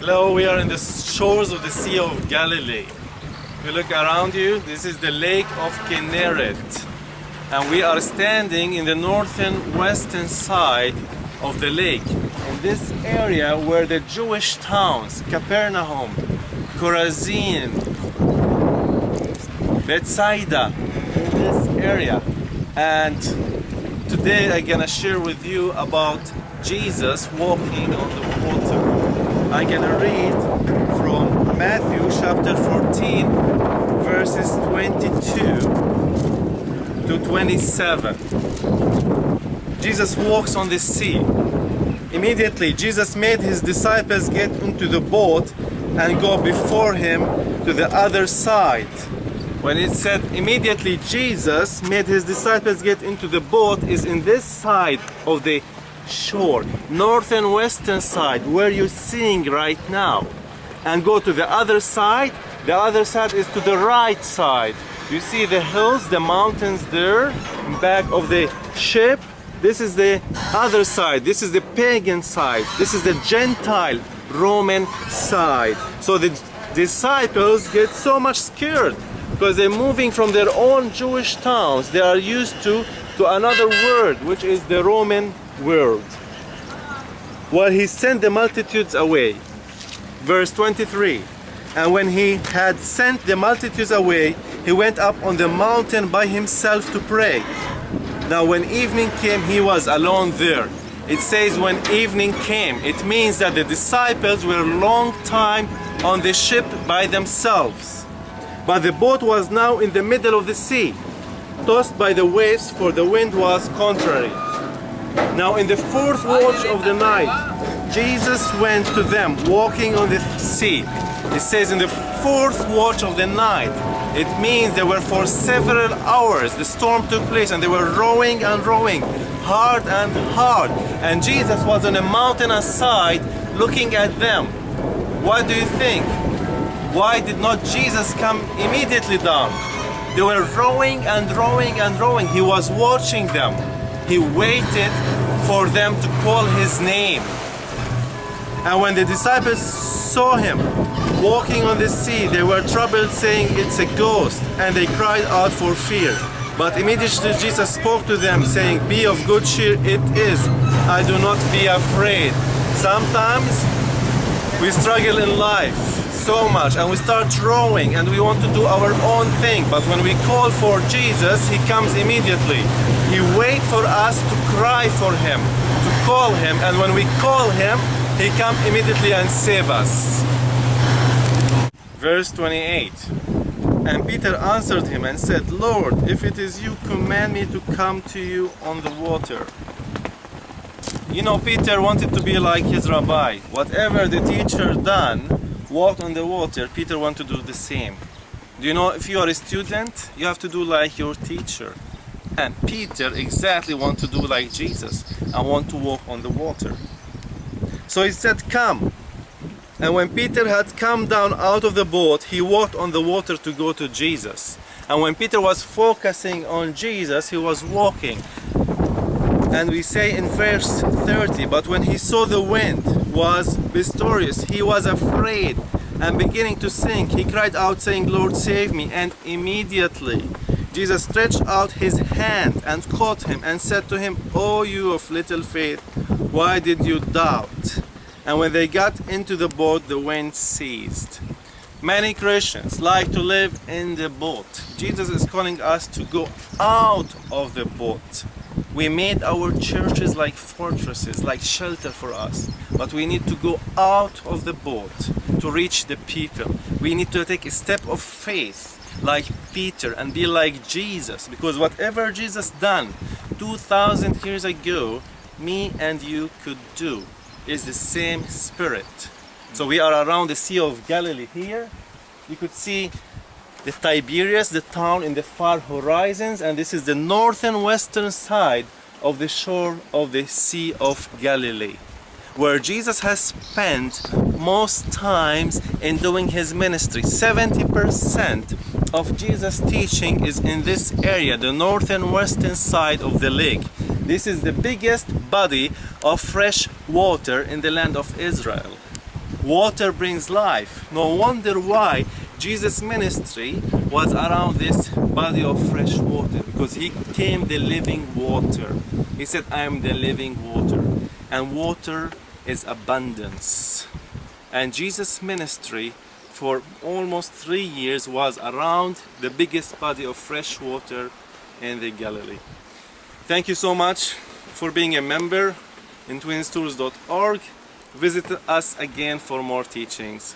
Hello, we are in the shores of the Sea of Galilee. If you look around you, this is the Lake of Kinneret. And we are standing in the northern western side of the lake. In this area where the Jewish towns, Capernaum, Chorazin, Bethsaida, in this area. And today I'm gonna share with you about Jesus walking on the water. I'm gonna read from Matthew chapter 14 verses 22 to 27. Jesus walks on the sea. Immediately Jesus made his disciples get into the boat and go before him to the other side. When it said immediately Jesus made his disciples get into the boat, is in this side of the shore, north and western side, where you're seeing right now, and go to the other side. The other side is to the right side. You see the hills, the mountains there, back of the ship. This is the other side. This is the pagan side. This is the Gentile Roman side. So the disciples get so much scared because they're moving from their own Jewish towns. They are used to another world, which is the Roman world. While he sent the multitudes away. Verse 23. And when he had sent the multitudes away, he went up on the mountain by himself to pray. Now when evening came, he was alone there. It says when evening came, it means that the disciples were a long time on the ship by themselves. But the boat was now in the middle of the sea, tossed by the waves, for the wind was contrary. Now in the fourth watch of the night, Jesus went to them walking on the sea. It says in the fourth watch of the night. It means they were for several hours. The storm took place and they were rowing and rowing, hard and hard. And Jesus was on a mountain aside looking at them. What do you think? Why did not Jesus come immediately down? They were rowing and rowing and rowing. He was watching them. He waited for them to call his name. And when the disciples saw him walking on the sea, they were troubled, saying, "It's a ghost," and they cried out for fear. But immediately Jesus spoke to them, saying, "Be of good cheer, it is. I do not be afraid." Sometimes we struggle in life so much and we start rowing and we want to do our own thing, but when we call for Jesus, he comes immediately. He waits for us to cry for him, to call him, and when we call him, he comes immediately and save us. Verse 28. And Peter answered him and said, "Lord, if it is you, command me to come to you on the water." You know, Peter wanted to be like his rabbi. Whatever the teacher done, walked on the water, Peter wanted to do the same. Do you know, if you are a student, you have to do like your teacher. And Peter exactly want to do like Jesus and want to walk on the water. So he said, "Come." And when Peter had come down out of the boat, he walked on the water to go to Jesus. And when Peter was focusing on Jesus, he was walking. And we say in verse 30, but when he saw the wind was boisterous, he was afraid, and beginning to sink, he cried out, saying, "Lord, save me." And immediately Jesus stretched out his hand and caught him and said to him, "O you of little faith, why did you doubt?" And when they got into the boat, the wind ceased. Many Christians like to live in the boat. Jesus is calling us to go out of the boat. We made our churches like fortresses, like shelter for us. But we need to go out of the boat to reach the people. We need to take a step of faith like Peter and be like Jesus. Because whatever Jesus done 2,000 years ago, me and you could do. Is the same spirit. So we are around the Sea of Galilee here. You could see the Tiberias, the town in the far horizons, and this is the northern western side of the shore of the Sea of Galilee, where Jesus has spent most times in doing his ministry. 70% of Jesus' teaching is in this area, the northern western side of the lake. This is the biggest body of fresh water in the land of Israel. Water brings life. No wonder why Jesus' ministry was around this body of fresh water, because he came the living water. He said, I am the living water. And water is abundance. And Jesus' ministry for almost 3 years was around the biggest body of fresh water in the Galilee. Thank you so much for being a member in twinstours.org. Visit us again for more teachings.